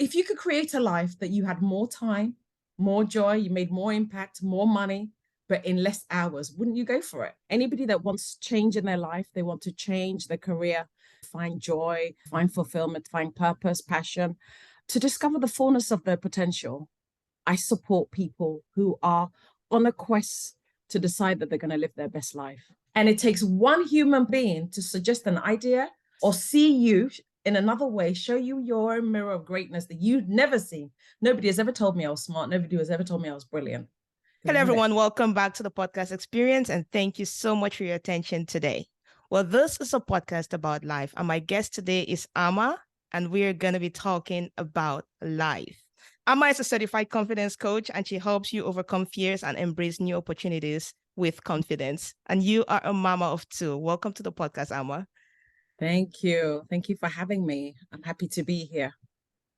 if you could create a life that you had more time, more joy, you made more impact, more money, but in less hours, wouldn't you go for it? Anybody that wants change in their life, they want to change their career, find joy, find fulfillment, find purpose, passion, to discover the fullness of their potential. I support people who are on a quest to decide that they're going to live their best life. And it takes one human being to suggest an idea or see you in another way, show you your own mirror of greatness that you've never seen. Nobody has ever told me I was smart. Nobody has ever told me I was brilliant. Hello, everyone. Welcome back to the podcast experience. And thank you so much for your attention today. Well, this is a podcast about life. And my guest today is Amma, and we're going to be talking about life. Amma is a certified confidence coach, and she helps you overcome fears and embrace new opportunities with confidence. And you are a mama of two. Welcome to the podcast, Amma. Thank you. Thank you for having me. I'm happy to be here.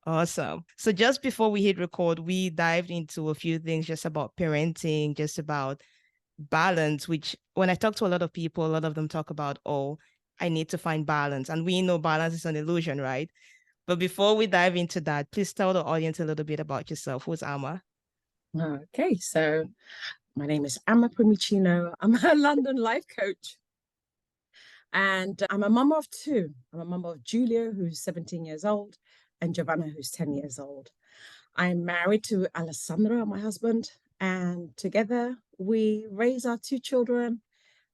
Awesome. So just before we hit record, we dived into a few things just about parenting, just about balance, which when I talk to a lot of people, a lot of them talk about, oh, I need to find balance. And we know balance is an illusion, right? But before we dive into that, please tell the audience a little bit about yourself. Who's Amma? Okay, so my name is Amma Primicino. I'm a London life coach. And I'm a mama of two. I'm a mama of Julia, who's 17 years old, and Giovanna, who's 10 years old. I'm married to Alessandro, my husband, and together we raise our two children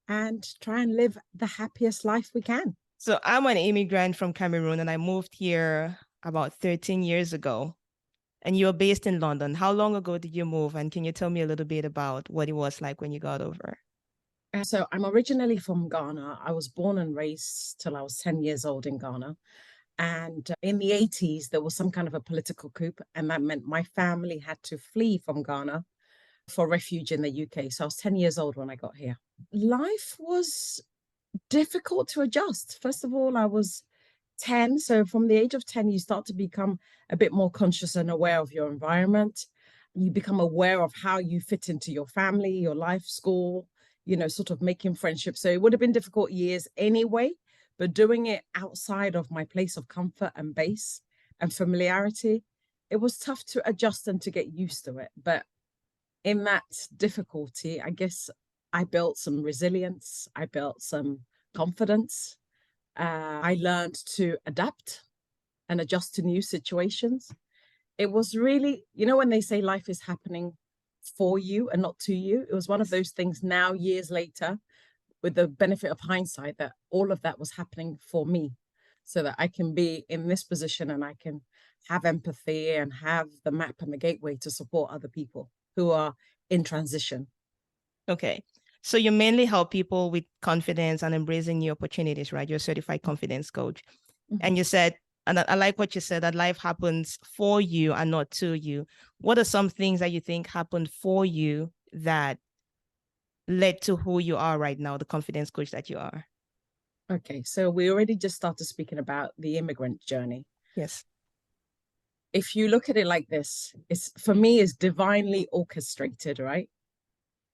and try and live the happiest life we can. So I'm an immigrant from Cameroon, and I moved here about 13 years ago. And you're based in London. How long ago did you move? And can you tell me a little bit about what it was like when you got over? So I'm originally from Ghana. I was born and raised till I was 10 years old in Ghana. And in the 80s, there was some kind of a political coup. And that meant my family had to flee from Ghana for refuge in the UK. So I was 10 years old when I got here. Life was difficult to adjust. First of all, I was 10. So from the age of 10, you start to become a bit more conscious and aware of your environment. You become aware of how you fit into your family, your life, school, sort of making friendships. So it would have been difficult years anyway, but doing it outside of my place of comfort and base and familiarity, it was tough to adjust and to get used to it. But in that difficulty, I guess I built some resilience. I built some confidence. I learned to adapt and adjust to new situations. It was really, when they say life is happening for you and not to you, it was one of those things now, years later, with the benefit of hindsight, that all of that was happening for me so that I can be in this position and I can have empathy and have the map and the gateway to support other people who are in transition. Okay. So you mainly help people with confidence and embracing new opportunities, right? You're a certified confidence coach. Mm-hmm. And you said, and I like what you said, that life happens for you and not to you. What are some things that you think happened for you that led to who you are right now, the confidence coach that you are? Okay, so we already just started speaking about the immigrant journey. Yes. If you look at it like this, for me, it's divinely orchestrated, right?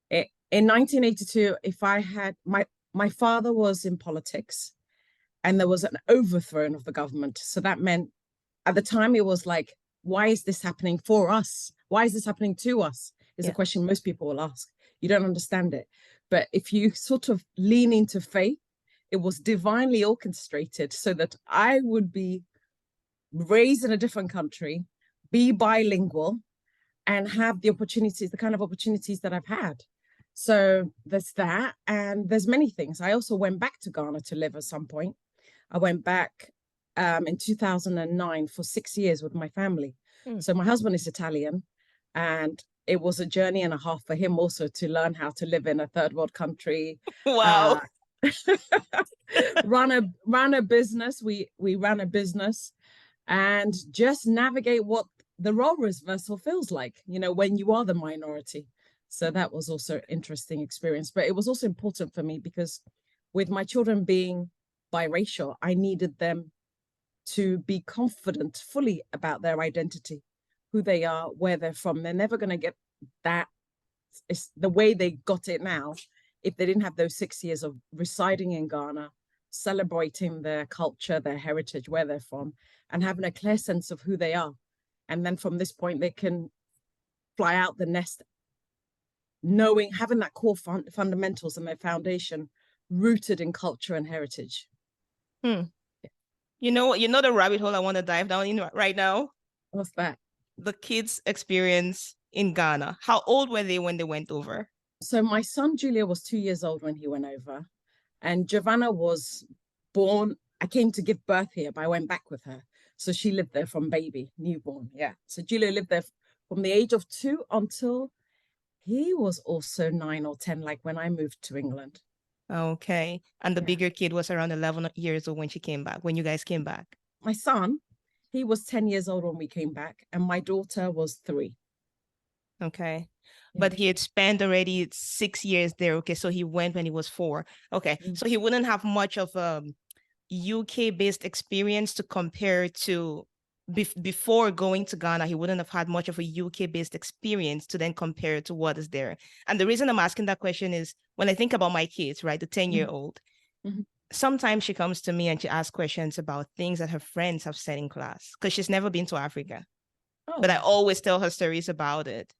In 1982, if I had, my father was in politics and there was an overthrow of the government. So that meant at the time it was like, why is this happening for us? Why is this happening to us? Is a question most people will ask. You don't understand it. But if you sort of lean into faith, it was divinely orchestrated so that I would be raised in a different country, be bilingual, and have the opportunities, the kind of opportunities that I've had. So there's that, and there's many things. I also went back to Ghana to live at some point. I went back in 2009 for 6 years with my family. So my husband is Italian, and it was a journey and a half for him also to learn how to live in a third world country. Wow. Run a business. We ran a business and just navigate what the role reversal feels like, when you are the minority. So that was also an interesting experience. But it was also important for me because with my children being biracial, I needed them to be confident fully about their identity, who they are, where they're from. They're never going to get that. It's the way they got it now if they didn't have those 6 years of residing in Ghana, celebrating their culture, their heritage, where they're from, and having a clear sense of who they are. And then from this point, they can fly out the nest, having that core fundamentals and their foundation rooted in culture and heritage. Hmm. You know the rabbit hole I want to dive down in right now? What's that? The kids' experience in Ghana. How old were they when they went over? So my son Julia was 2 years old when he went over, and Giovanna was born. I came to give birth here, but I went back with her. So she lived there from baby, newborn. Yeah. So Julia lived there from the age of 2 until he was also 9 or 10, like when I moved to England. Okay. And the Yeah. bigger kid was around 11 years old when when you guys came back. My son, he was 10 years old when we came back, and my daughter was 3. Okay. Yeah. But he had spent already 6 years there. Okay. So he went when he was 4. Okay. So he wouldn't have much of a UK-based experience to compare to before going to Ghana. He wouldn't have had much of a UK-based experience to then compare to what is there. And the reason I'm asking that question is when I think about my kids, right, the 10-year-old, sometimes she comes to me and she asks questions about things that her friends have said in class because she's never been to Africa. Oh. But I always tell her stories about it.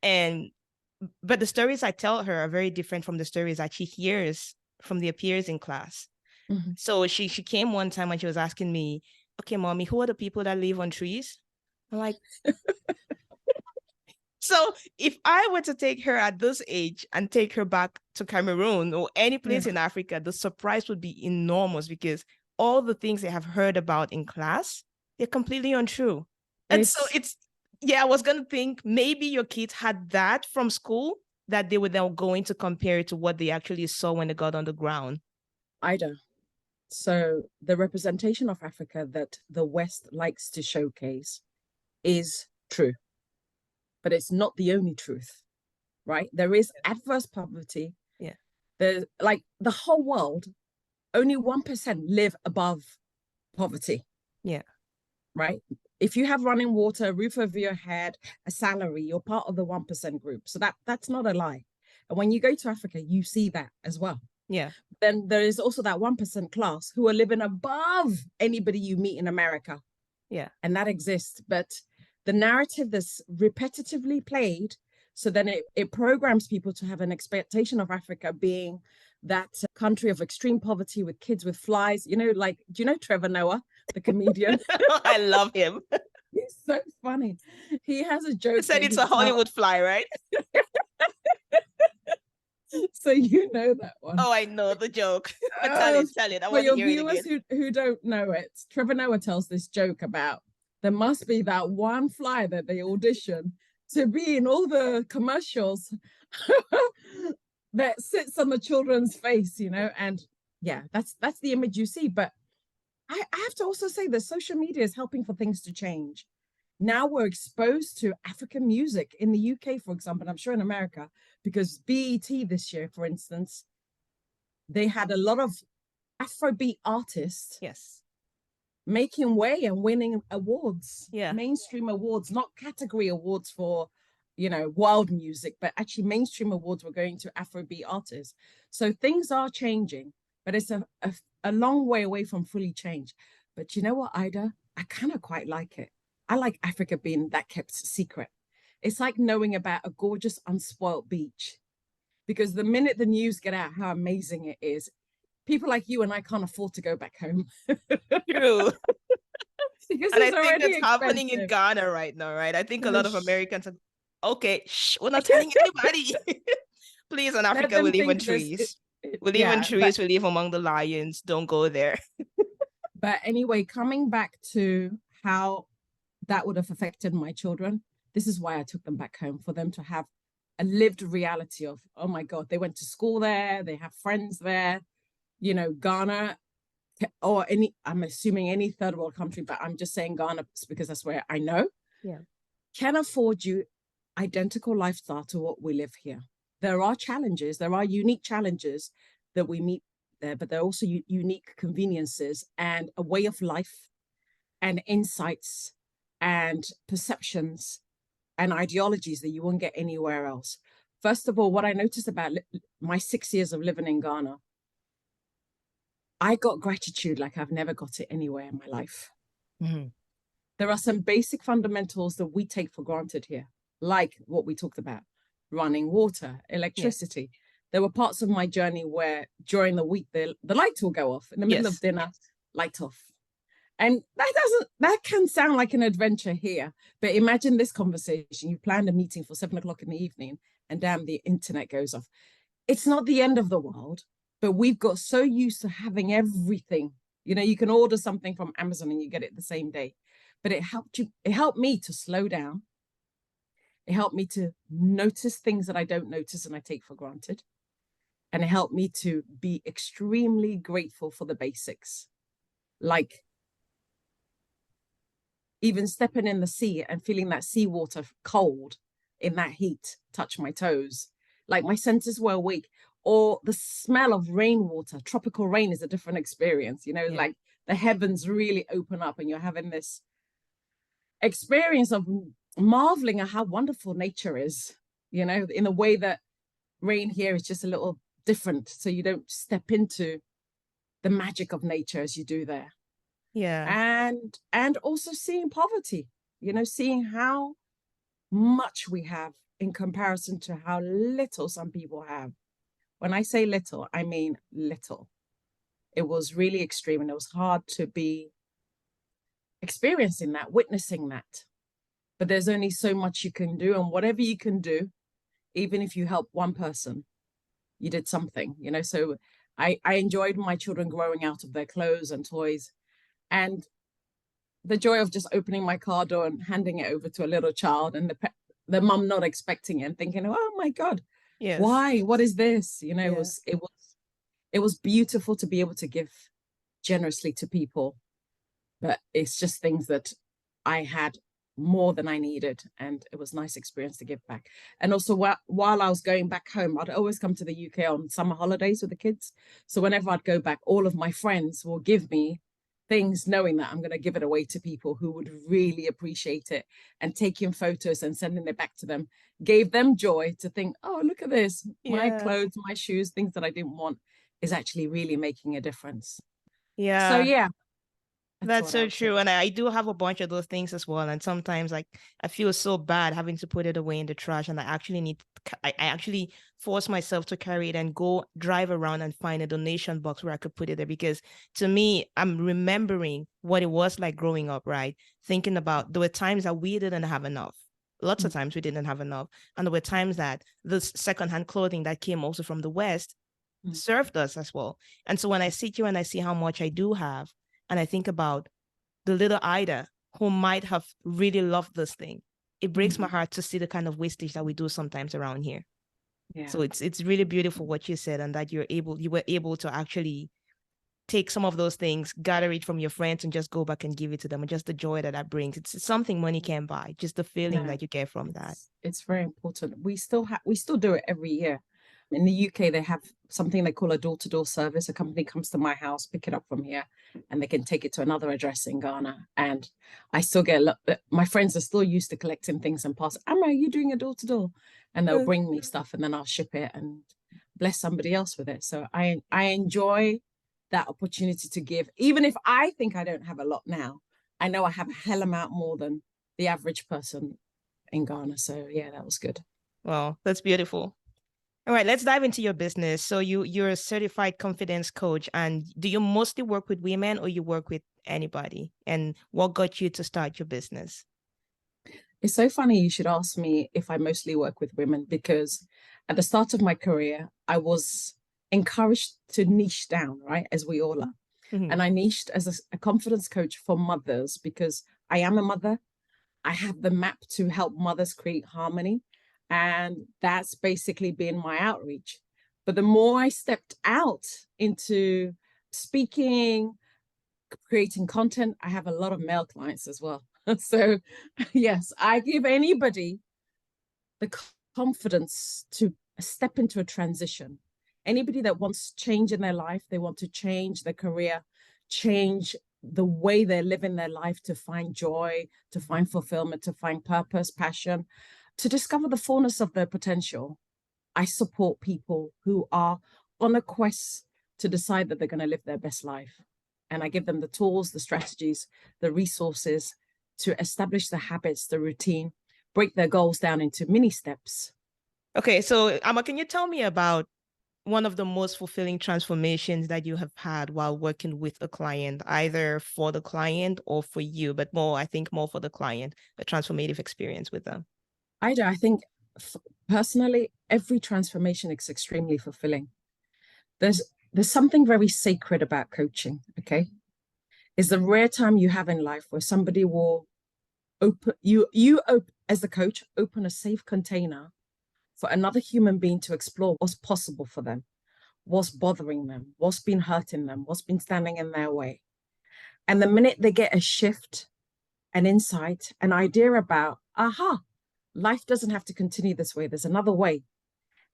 But the stories I tell her are very different from the stories that she hears from their peers in class. So she came one time and she was asking me, okay, mommy, who are the people that live on trees? I'm like, so if I were to take her at this age and take her back to Cameroon or any place in Africa, the surprise would be enormous because all the things they have heard about in class, they're completely untrue. And so I was going to think maybe your kids had that from school that they were then going to compare it to what they actually saw when they got on the ground. Ida. So the representation of Africa that the West likes to showcase is true, but it's not the only truth, right? There is adverse poverty. Yeah. There's like the whole world, only 1% live above poverty. Yeah. Right? If you have running water, a roof over your head, a salary, you're part of the 1% group. So that's not a lie. And when you go to Africa, you see that as well. Yeah. Then there is also that 1% class who are living above anybody you meet in America. Yeah. And that exists. But the narrative that's repetitively played, so then it programs people to have an expectation of Africa being that country of extreme poverty with kids with flies. You know, like, do you know Trevor Noah, the comedian? I love him. He's so funny. He has a joke. He said it's a Hollywood fly, right? So you know that one. Oh, I know the joke. But tell it. I want to hear it again. For your viewers who don't know it, Trevor Noah tells this joke about there must be that one fly that they audition to be in all the commercials that sits on the children's face, you know, and yeah, that's the image you see. But I have to also say that social media is helping for things to change. Now we're exposed to African music in the UK, for example, and I'm sure in America, because BET this year, for instance, they had a lot of Afrobeat artists making way and winning awards, mainstream awards, not category awards for, you know, world music, but actually mainstream awards were going to Afrobeat artists. So things are changing, but it's a long way away from fully change. But you know what, Ida? I kind of quite like it. I like Africa being that kept secret. It's like knowing about a gorgeous, unspoilt beach. Because the minute the news get out how amazing it is, people like you and I can't afford to go back home. True. And I think that's happening in expensive. Ghana right now, right? I think a lot of Americans are, okay, we're not telling anybody. Please, in Africa, we live on trees. We live on trees, we live among the lions. Don't go there. But anyway, coming back to how that would have affected my children, this is why I took them back home, for them to have a lived reality of, oh my God, they went to school there, they have friends there, you know, Ghana, or I'm assuming any third world country, but I'm just saying Ghana because that's where I know, can afford you identical lifestyle to what we live here. There are challenges, there are unique challenges that we meet there, but there are also unique conveniences and a way of life and insights and perceptions and ideologies that you won't get anywhere else. First of all, what I noticed about my 6 years of living in Ghana, I got gratitude like I've never got it anywhere in my life. there are some basic fundamentals that we take for granted here, like what we talked about, running water, Yeah. electricity. There were parts of my journey where during the week, the lights will go off in the middle of Yes. dinner, light off. And that can sound like an adventure here, but imagine this conversation. You planned a meeting for 7 o'clock in the evening and damn, the internet goes off. It's not the end of the world, but we've got so used to having everything. You know, you can order something from Amazon and you get it the same day. But it helped me to slow down. It helped me to notice things that I don't notice and I take for granted. And it helped me to be extremely grateful for the basics. Like even stepping in the sea and feeling that seawater cold in that heat touch my toes. Like my senses were awake. Or the smell of rainwater, tropical rain is a different experience, you know, Yeah. like the heavens really open up and you're having this experience of marveling at how wonderful nature is, you know, in a way that rain here is just a little different. So you don't step into the magic of nature as you do there. Yeah. And also seeing poverty, you know, seeing how much we have in comparison to how little some people have. When I say little, I mean little. It was really extreme and it was hard to be experiencing that, witnessing that. But there's only so much you can do. And whatever you can do, even if you help one person, you did something, you know. So I enjoyed my children growing out of their clothes and toys. And the joy of just opening my car door and handing it over to a little child and the mum not expecting it and thinking, oh my God, Yes. why? What is this? You know, Yeah. it was beautiful to be able to give generously to people, but it's just things that I had more than I needed, and it was a nice experience to give back. And also, while I was going back home, I'd always come to the UK on summer holidays with the kids. So whenever I'd go back, all of my friends will give me things, knowing that I'm going to give it away to people who would really appreciate it, and taking photos and sending it back to them gave them joy to think, oh, look at this, my Yeah. clothes, my shoes, things that I didn't want is actually really making a difference. So Yeah. yeah, that's That's what I so would say. true. And I do have a bunch of those things as well. And sometimes like I feel so bad having to put it away in the trash. And I actually I actually force myself to carry it and go drive around and find a donation box where I could put it there. Because to me, I'm remembering what it was like growing up, right? Thinking about there were times that we didn't have enough. Lots of times we didn't have enough. And there were times that this secondhand clothing that came also from the West served us as well. And so when I sit here and I see how much I do have, and I think about the little Ida who might have really loved this thing, it breaks my heart to see the kind of wastage that we do sometimes around here. Yeah. So it's really beautiful what you said, and that you were able to actually take some of those things, gather it from your friends, and just go back and give it to them. And just the joy that brings. It's something money can't buy. Just the feeling No, that you get from that. it's very important. We still do it every year. In the UK, they have something they call a door-to-door service. A company comes to my house, pick it up from here, and they can take it to another address in Ghana. And I still get my friends are still used to collecting things and pass. Amma, are you doing a door-to-door? And they'll bring me stuff, and then I'll ship it and bless somebody else with it. So I enjoy that opportunity to give, even if I think I don't have a lot now. I know I have a hell amount more than the average person in Ghana. So yeah, that was good. Well, that's beautiful. All right, let's dive into your business. So you're a certified confidence coach, and do you mostly work with women or you work with anybody? And what got you to start your business? It's so funny you should ask me if I mostly work with women, because at the start of my career, I was encouraged to niche down, right? As we all are. Mm-hmm. And I niched as a confidence coach for mothers because I am a mother. I have the map to help mothers create harmony. And that's basically been my outreach. But the more I stepped out into speaking, creating content, I have a lot of male clients as well. So, yes, I give anybody the confidence to step into a transition. Anybody that wants change in their life, they want to change their career, change the way they're living their life, to find joy, to find fulfillment, to find purpose, passion, to discover the fullness of their potential. I support people who are on a quest to decide that they're going to live their best life. And I give them the tools, the strategies, the resources to establish the habits, the routine, break their goals down into mini steps. Okay, so Amma, can you tell me about one of the most fulfilling transformations that you have had while working with a client, either for the client or for you, but I think more for the client, a transformative experience with them? I think personally, every transformation is extremely fulfilling. There's something very sacred about coaching, okay? It's the rare time you have in life where somebody will open as the coach, open a safe container for another human being to explore what's possible for them, what's bothering them, what's been hurting them, what's been standing in their way. And the minute they get a shift, an insight, an idea about, life doesn't have to continue this way, there's another way.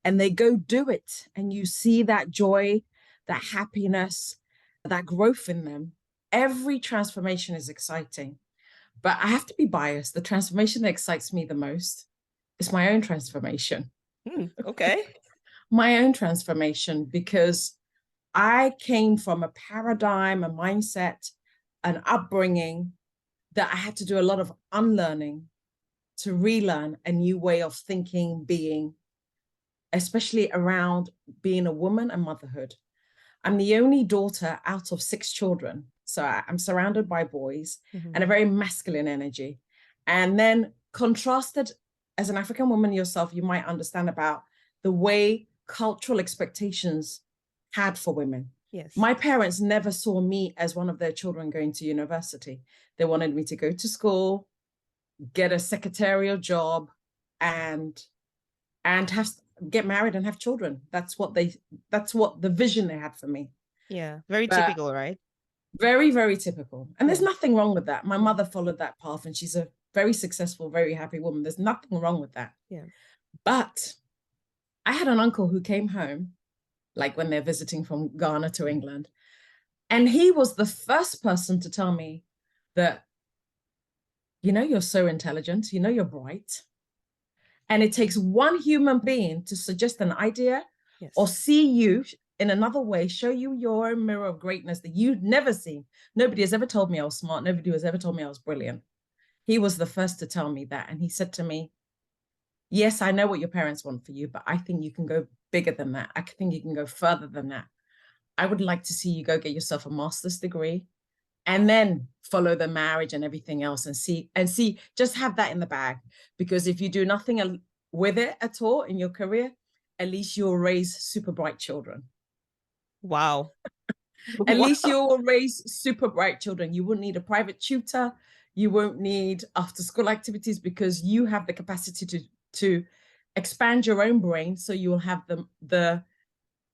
And they go do it. And you see that joy, that happiness, that growth in them. Every transformation is exciting. But I have to be biased. The transformation that excites me the most is my own transformation. Okay. My own transformation, because I came from a paradigm, a mindset, an upbringing that I had to do a lot of unlearning to relearn a new way of thinking, being, especially around being a woman and motherhood. I'm the only daughter out of 6 children. So I'm surrounded by boys and a very masculine energy. And then contrasted, as an African woman yourself, you might understand about the way cultural expectations had for women. Yes. My parents never saw me as one of their children going to university. They wanted me to go to school, get a secretarial job, and get married and have children. That's what the vision they had for me. Yeah, very typical, right? Very, very typical. And there's nothing wrong with that. My mother followed that path and she's a very successful, very happy woman. There's nothing wrong with that. Yeah. But I had an uncle who came home, like when they're visiting from Ghana to England, and he was the first person to tell me that, you're so intelligent, you're bright. And it takes one human being to suggest an idea or see you in another way, show you your own mirror of greatness that you'd never seen. Nobody has ever told me I was smart. Nobody has ever told me I was brilliant. He was the first to tell me that. And he said to me, yes, I know what your parents want for you, but I think you can go bigger than that. I think you can go further than that. I would like to see you go get yourself a master's degree and then follow the marriage and everything else and see, just have that in the bag. Because if you do nothing with it at all in your career, at least you'll raise super bright children. Wow. At least you'll raise super bright children. You won't need a private tutor. You won't need after school activities because you have the capacity to expand your own brain. So you will have the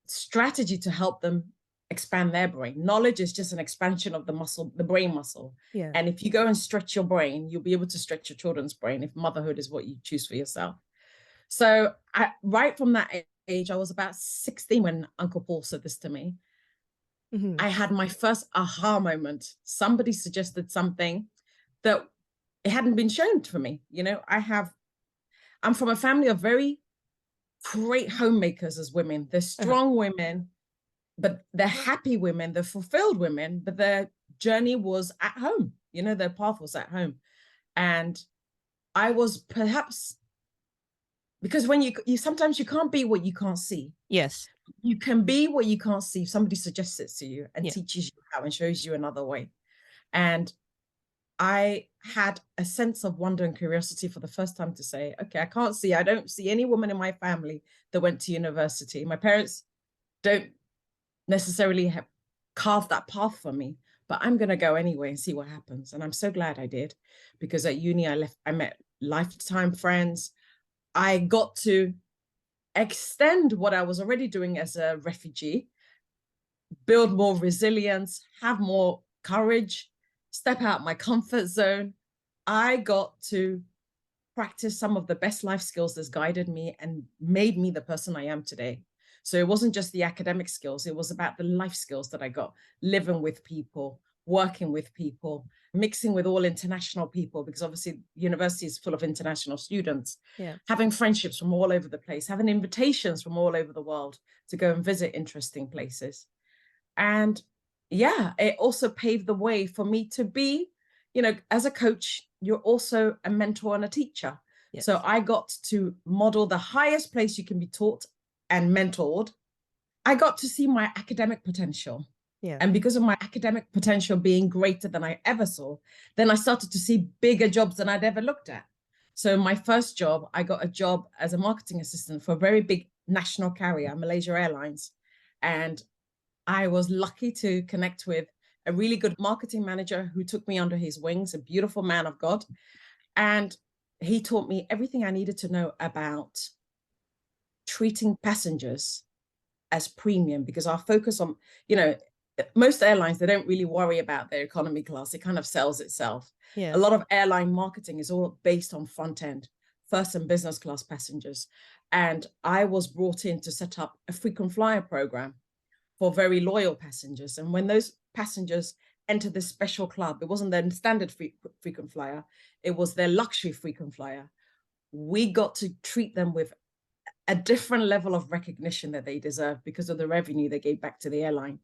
strategy to help them expand their brain. Knowledge is just an expansion of the muscle, the brain muscle. Yeah. And if you go and stretch your brain, you'll be able to stretch your children's brain if motherhood is what you choose for yourself. So right from that age, I was about 16 when Uncle Paul said this to me. I had my first aha moment. Somebody suggested something that it hadn't been shown for me. I'm from a family of very great homemakers as women. They're strong women, but they're happy women, they're fulfilled women, but their journey was at home. Their path was at home. And I was perhaps, because when you sometimes you can't be what you can't see. Yes. You can be what you can't see. Somebody suggests it to you and teaches you how and shows you another way. And I had a sense of wonder and curiosity for the first time to say, okay, I don't see any woman in my family that went to university. My parents don't necessarily have carved that path for me, but I'm going to go anyway and see what happens. And I'm so glad I did, because at uni, I met lifetime friends. I got to extend what I was already doing as a refugee, build more resilience, have more courage, step out my comfort zone. I got to practice some of the best life skills that's guided me and made me the person I am today. So it wasn't just the academic skills, it was about the life skills that I got, living with people, working with people, mixing with all international people, because obviously university is full of international students, having friendships from all over the place, having invitations from all over the world to go and visit interesting places. And it also paved the way for me to be, as a coach, you're also a mentor and a teacher. Yes. So I got to model the highest place you can be taught and mentored. I got to see my academic potential. Yeah. And because of my academic potential being greater than I ever saw, then I started to see bigger jobs than I'd ever looked at. So my first job, I got a job as a marketing assistant for a very big national carrier, Malaysia Airlines. And I was lucky to connect with a really good marketing manager who took me under his wings, a beautiful man of God. And he taught me everything I needed to know about treating passengers as premium, because our focus on, most airlines, they don't really worry about their economy class. It kind of sells itself. Yeah. A lot of airline marketing is all based on front end, first and business class passengers. And I was brought in to set up a frequent flyer program for very loyal passengers. And when those passengers enter this special club, it wasn't their standard frequent flyer, it was their luxury frequent flyer. We got to treat them with a different level of recognition that they deserve because of the revenue they gave back to the airline.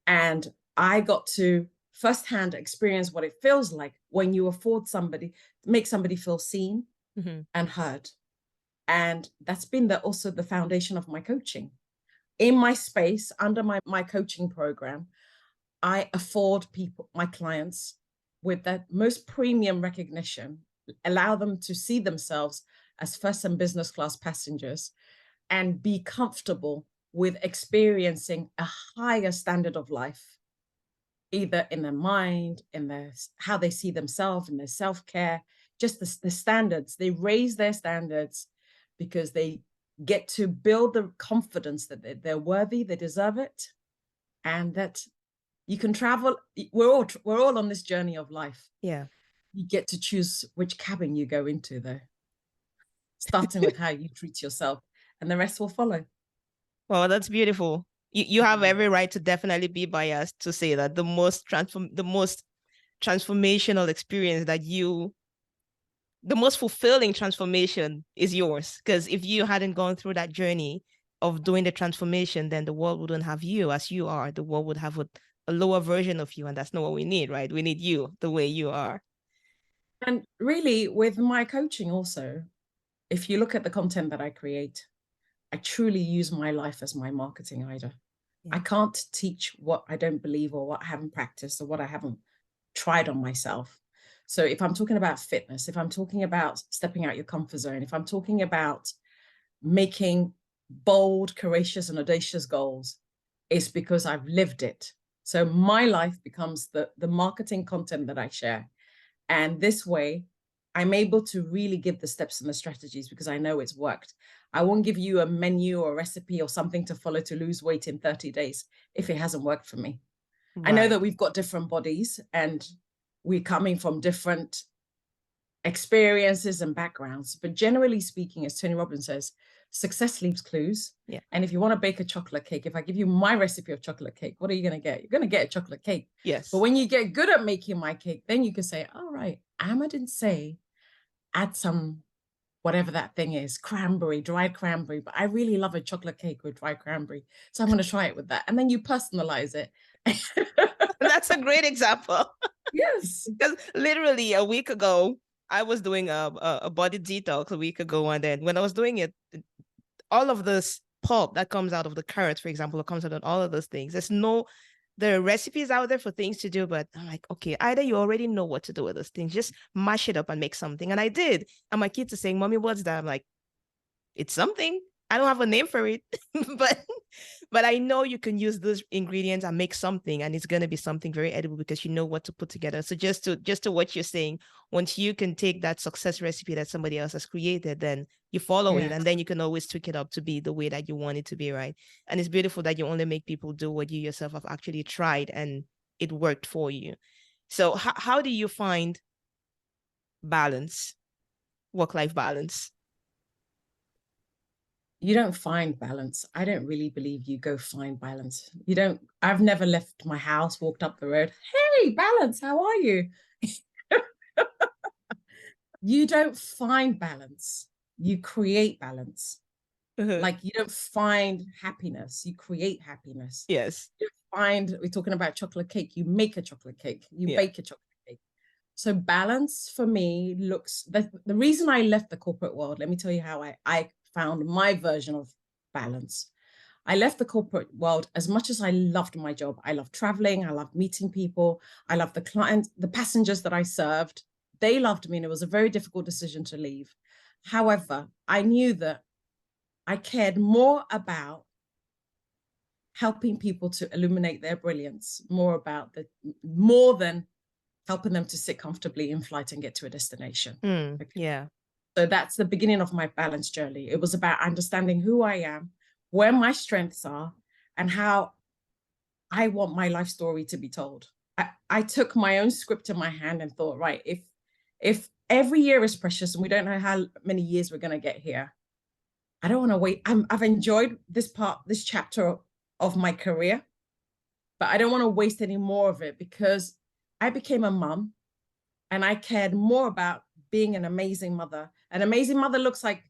And I got to firsthand experience what it feels like when you afford somebody, make somebody feel seen and heard. And that's been also the foundation of my coaching. In my space, under my coaching program, I afford people, my clients, with that most premium recognition, allow them to see themselves as first and business class passengers and be comfortable with experiencing a higher standard of life, either in their mind, in their how they see themselves, in their self-care, just the standards. They raise their standards because they get to build the confidence that they're worthy, they deserve it, and that you can travel. We're all on this journey of life. Yeah. You get to choose which cabin you go into, though, starting with how you treat yourself, and the rest will follow. Well, that's beautiful. You have every right to definitely be biased to say that the most transformational experience the most fulfilling transformation is yours. Because if you hadn't gone through that journey of doing the transformation, then the world wouldn't have you as you are. The world would have a lower version of you, and that's not what we need, right? We need you the way you are. And really, with my coaching also, if you look at the content that I create, I truly use my life as my marketing either. Yeah. I can't teach what I don't believe or what I haven't practiced or what I haven't tried on myself. So if I'm talking about fitness, if I'm talking about stepping out your comfort zone, if I'm talking about making bold, courageous, and audacious goals, it's because I've lived it. So my life becomes the marketing content that I share. And this way, I'm able to really give the steps and the strategies because I know it's worked. I won't give you a menu or a recipe or something to follow to lose weight in 30 days if it hasn't worked for me. Right. I know that we've got different bodies and we're coming from different experiences and backgrounds. But generally speaking, as Tony Robbins says, success leaves clues. Yeah. And if you want to bake a chocolate cake, if I give you my recipe of chocolate cake, what are you going to get? You're going to get a chocolate cake. Yes. But when you get good at making my cake, then you can say, all right, Amma didn't say add some whatever that thing is, cranberry, dried cranberry, but I really love a chocolate cake with dried cranberry. So I'm going to try it with that. And then you personalize it. That's a great example. Yes. Because literally a week ago, I was doing a body detox a week ago. And then when I was doing it, all of this pulp that comes out of the carrots, for example, it comes out of all of those things. There are recipes out there for things to do, but I'm like, okay, either you already know what to do with those things, just mash it up and make something. And I did. And my kids are saying, Mommy, what's that? I'm like, it's something. I don't have a name for it, but I know you can use those ingredients and make something, and it's going to be something very edible because you know what to put together. So just to what you're saying, once you can take that success recipe that somebody else has created, then you follow it, and then you can always tweak it up to be the way that you want it to be, right? And it's beautiful that you only make people do what you yourself have actually tried and it worked for you. So how do you find balance, work-life balance? You don't find balance. I don't really believe you go find balance. You don't. I've never left my house, walked up the road. Hey, balance, how are you? You don't find balance. You create balance. Like you don't find happiness. You create happiness. Yes. You find, we're talking about chocolate cake. You make a chocolate cake. You bake a chocolate cake. So balance for me looks, the reason I left the corporate world, let me tell you how I found my version of balance. I left the corporate world. As much as I loved my job, I loved traveling, I loved meeting people, I loved the clients, the passengers that I served. They loved me, and it was a very difficult decision to leave. However, I knew that I cared more about helping people to illuminate their brilliance, more than helping them to sit comfortably in flight and get to a destination. Okay. Yeah. So that's the beginning of my balance journey. It was about understanding who I am, where my strengths are, and how I want my life story to be told. I took my own script in my hand and thought, right, if every year is precious and we don't know how many years we're going to get here, I don't want to wait. I've enjoyed this chapter of my career, but I don't want to waste any more of it, because I became a mum and I cared more about being an amazing mother. An amazing mother looks like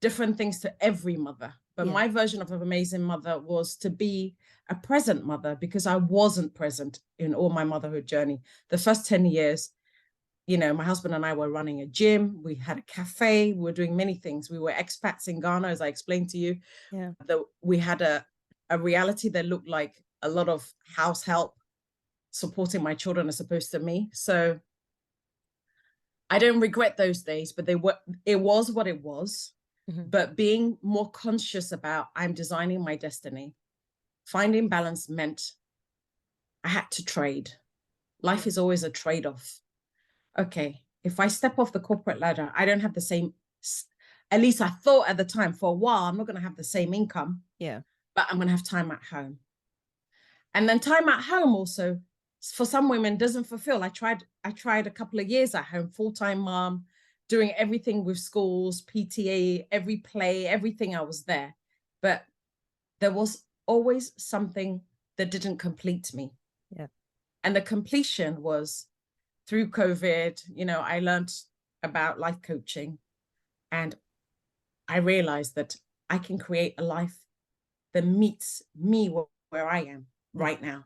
different things to every mother. But my version of an amazing mother was to be a present mother, because I wasn't present in all my motherhood journey. The first 10 years, my husband and I were running a gym. We had a cafe. We were doing many things. We were expats in Ghana, as I explained to you. Yeah. We had a reality that looked like a lot of house help supporting my children as opposed to me. So I don't regret those days, but it was what it was. Mm-hmm. But being more conscious about, I'm designing my destiny, finding balance meant I had to trade. Life is always a trade-off. Okay, if I step off the corporate ladder, I don't have the same, at least I thought at the time, for a while, I'm not going to have the same income. Yeah. But I'm going to have time at home. And then time at home also, for some women, doesn't fulfill. I tried a couple of years at home, full-time mom, doing everything with schools, PTA, every play, everything. I was there. But there was always something that didn't complete me. Yeah. And the completion was through COVID. I learned about life coaching, and I realized that I can create a life that meets me where I am right now.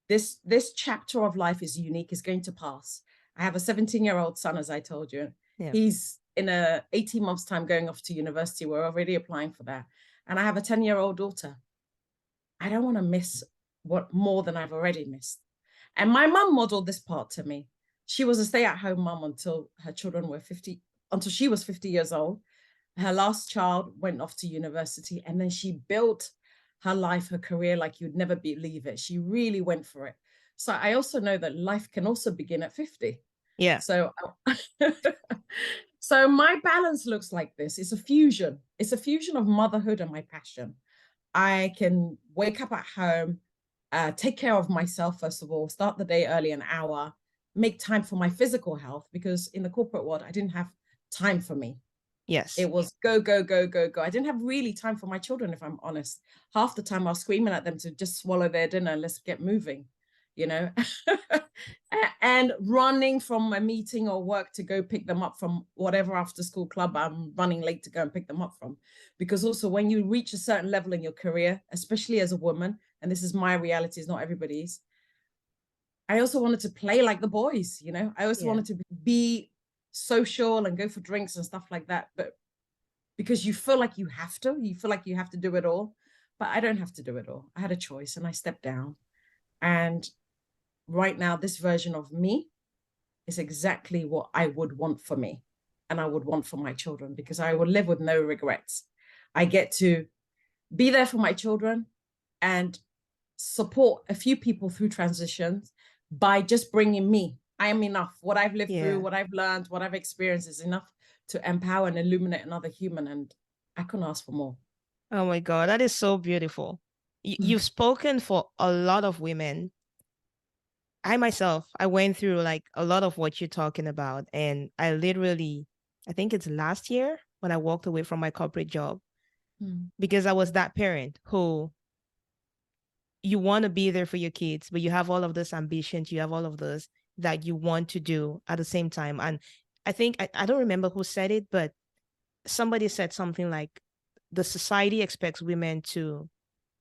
This chapter of life is unique, is going to pass. I have a 17-year-old son, as I told you. Yeah. He's in 18 months time going off to university. We're already applying for that. And I have a 10-year-old daughter. I don't want to miss what more than I've already missed. And my mom modeled this part to me. She was a stay-at-home mom until she was 50 years old. Her last child went off to university, and then she built her life, her career, like you'd never believe it. She really went for it. So I also know that life can also begin at 50. Yeah. So, so my balance looks like this. It's a fusion. It's a fusion of motherhood and my passion. I can wake up at home, take care of myself, first of all, start the day early, an hour, make time for my physical health, because in the corporate world, I didn't have time for me. Yes. It was go, go, go, go, go. I didn't have really time for my children, if I'm honest. Half the time I was screaming at them to just swallow their dinner and let's get moving, and running from a meeting or work to go pick them up from whatever after school club I'm running late to go and pick them up from. Because also when you reach a certain level in your career, especially as a woman, and this is my reality, it's not everybody's, I also wanted to play like the boys, I also wanted to be social and go for drinks and stuff like that. But because you feel like you have to do it all. But I don't have to do it all. I had a choice and I stepped down. And right now, this version of me is exactly what I would want for me, and I would want for my children, because I would live with no regrets. I get to be there for my children and support a few people through transitions by just bringing me. I am enough. What I've lived through, what I've learned, what I've experienced is enough to empower and illuminate another human. And I couldn't ask for more. Oh my God, that is so beautiful. You've spoken for a lot of women. I myself, I went through like a lot of what you're talking about. And I think it's last year when I walked away from my corporate job, because I was that parent who, you want to be there for your kids, but you have all of this ambitions, you have all of this that you want to do at the same time. And I think, I don't remember who said it, but somebody said something like, the society expects women to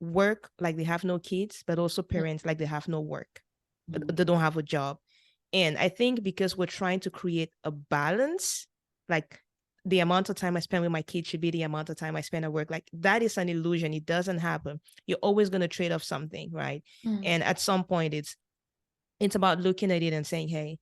work like they have no kids, but also parents like they have no work. They don't have a job. And I think because we're trying to create a balance, like the amount of time I spend with my kids should be the amount of time I spend at work. Like that is an illusion. It doesn't happen. You're always going to trade off something, right? And at some point it's about looking at it and saying, hey,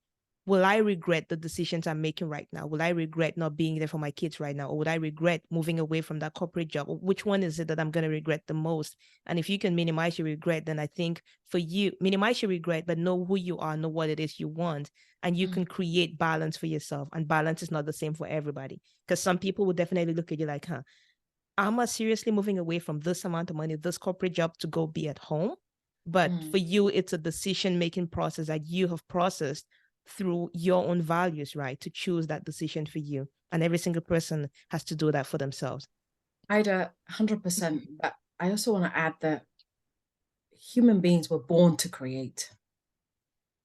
will I regret the decisions I'm making right now? Will I regret not being there for my kids right now? Or would I regret moving away from that corporate job? Or which one is it that I'm going to regret the most? And if you can minimize your regret, then I think for you, minimize your regret, but know who you are, know what it is you want, and you can create balance for yourself. And balance is not the same for everybody. Because some people will definitely look at you like, am I seriously moving away from this amount of money, this corporate job to go be at home? But for you, it's a decision-making process that you have processed through your own values, right? To choose that decision for you. And every single person has to do that for themselves. I'd 100%. But I also want to add that human beings were born to create.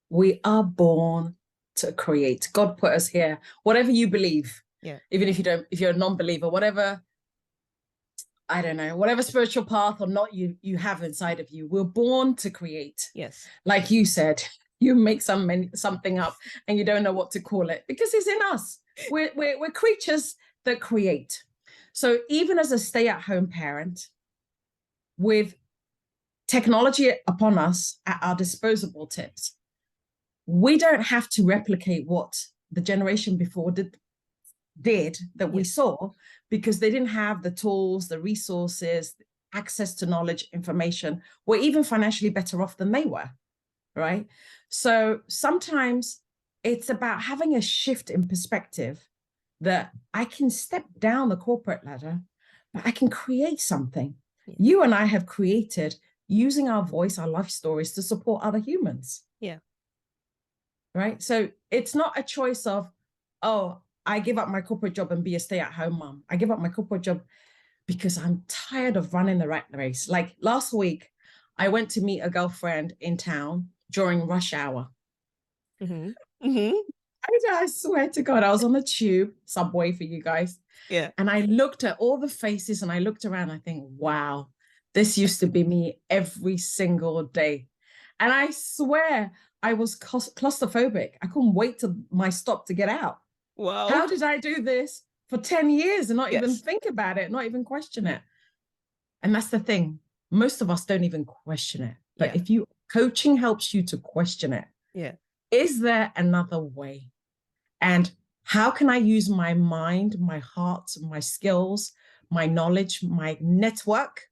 We are born to create. God put us here. Whatever you believe, even if you're a non-believer, whatever, I don't know, whatever spiritual path or not you have inside of you, we're born to create. Yes. Like you said, you make something up and you don't know what to call it because it's in us. We're creatures that create. So even as a stay-at-home parent, with technology upon us at our disposable tips, we don't have to replicate what the generation before did that we saw, because they didn't have the tools, the resources, access to knowledge, information. We're even financially better off than they were, right? So sometimes it's about having a shift in perspective that I can step down the corporate ladder, but I can create something. You and I have created using our voice, our life stories to support other humans. Yeah. Right. So it's not a choice of, oh, I give up my corporate job and be a stay-at-home mom. I give up my corporate job because I'm tired of running the rat race. Like last week, I went to meet a girlfriend in town during rush hour. I swear to God, I was on the tube, subway for you guys. Yeah. And I looked at all the faces and I looked around. I think, wow, this used to be me every single day. And I swear I was claustrophobic. I couldn't wait till my stop to get out. Wow. How did I do this for 10 years and not even think about it, not even question it? And that's the thing. Most of us don't even question it. But if coaching helps you to question it. Is there another way? And how can I use my mind, my heart, my skills, my knowledge, my network,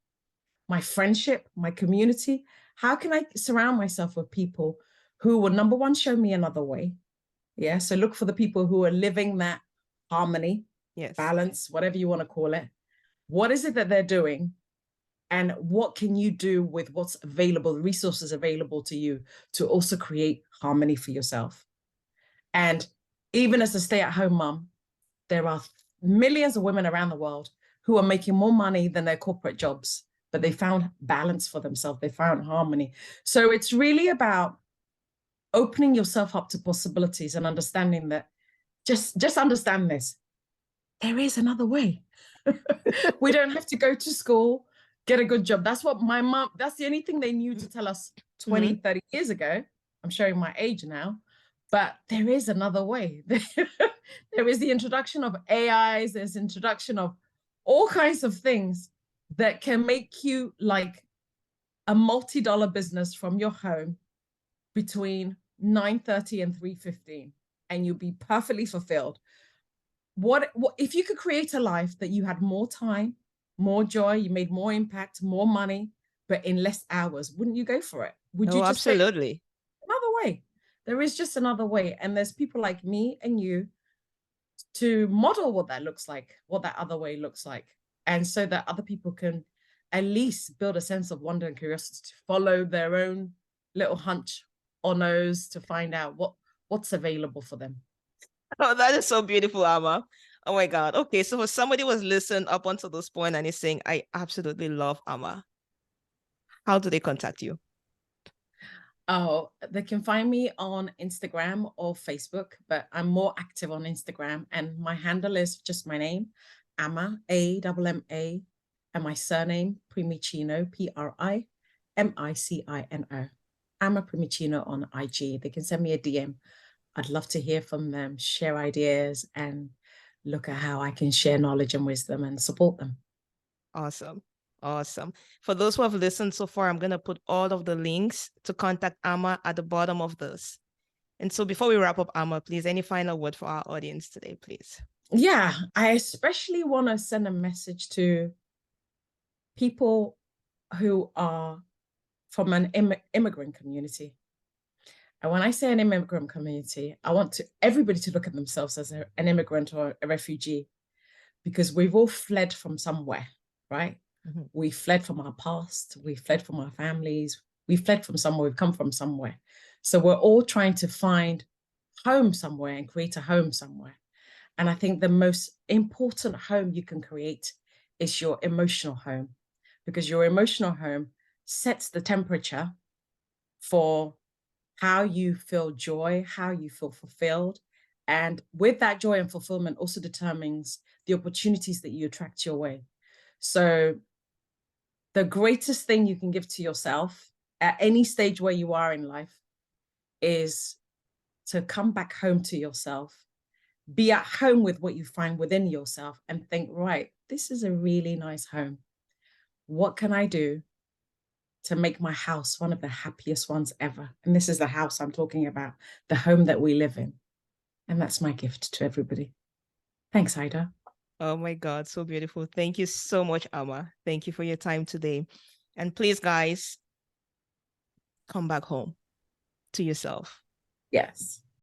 my friendship, my community? How can I surround myself with people who will, number one, show me another way? Yeah. So look for the people who are living that harmony, balance, whatever you want to call it. What is it that they're doing? And what can you do with what's available, the resources available to you to also create harmony for yourself? And even as a stay-at-home mom, there are millions of women around the world who are making more money than their corporate jobs, but they found balance for themselves. They found harmony. So it's really about opening yourself up to possibilities and understanding that just understand this. There is another way. We don't have to go to school, get a good job. That's what my mom, that's the only thing they knew to tell us 20, 30 years ago. I'm showing my age now, but there is another way. There is the introduction of AIs, there's introduction of all kinds of things that can make you like a multi-dollar business from your home between 9:30 and 3:15, and you'll be perfectly fulfilled. What if you could create a life that you had more time, more joy, you made more impact, more money, but in less hours? Wouldn't you go for it? Would you just absolutely say, another way? There is just another way. And there's people like me and you to model what that looks like, what that other way looks like. And so that other people can at least build a sense of wonder and curiosity to follow their own little hunch or nose to find out what's available for them. Oh, that is so beautiful, Amma. Oh my God. Okay, so if somebody was listening up until this point and is saying, I absolutely love Amma, how do they contact you? Oh, they can find me on Instagram or Facebook, but I'm more active on Instagram. And my handle is just my name, Amma, A-M-M-A, and my surname, Primicino, Primicino. Amma Primicino on IG. They can send me a DM. I'd love to hear from them, share ideas, and look at how I can share knowledge and wisdom and support them. Awesome. Awesome. For those who have listened so far, I'm going to put all of the links to contact Amma at the bottom of this. And so before we wrap up, Amma, please, any final word for our audience today, please? Yeah, I especially want to send a message to people who are from an immigrant community. And when I say an immigrant community, I want everybody to look at themselves as an immigrant or a refugee, because we've all fled from somewhere, right? Mm-hmm. We fled from our past, we fled from our families, we fled from somewhere, we've come from somewhere. So we're all trying to find home somewhere and create a home somewhere. And I think the most important home you can create is your emotional home, because your emotional home sets the temperature for how you feel joy, how you feel fulfilled. And with that joy and fulfillment also determines the opportunities that you attract your way. So the greatest thing you can give to yourself at any stage where you are in life is to come back home to yourself, be at home with what you find within yourself, and think, right, this is a really nice home. What can I do to make my house one of the happiest ones ever? And this is the house I'm talking about, the home that we live in. And that's my gift to everybody. Thanks, Ida. Oh my God, so beautiful. Thank you so much, Amma. Thank you for your time today. And please, guys, come back home to yourself. Yes.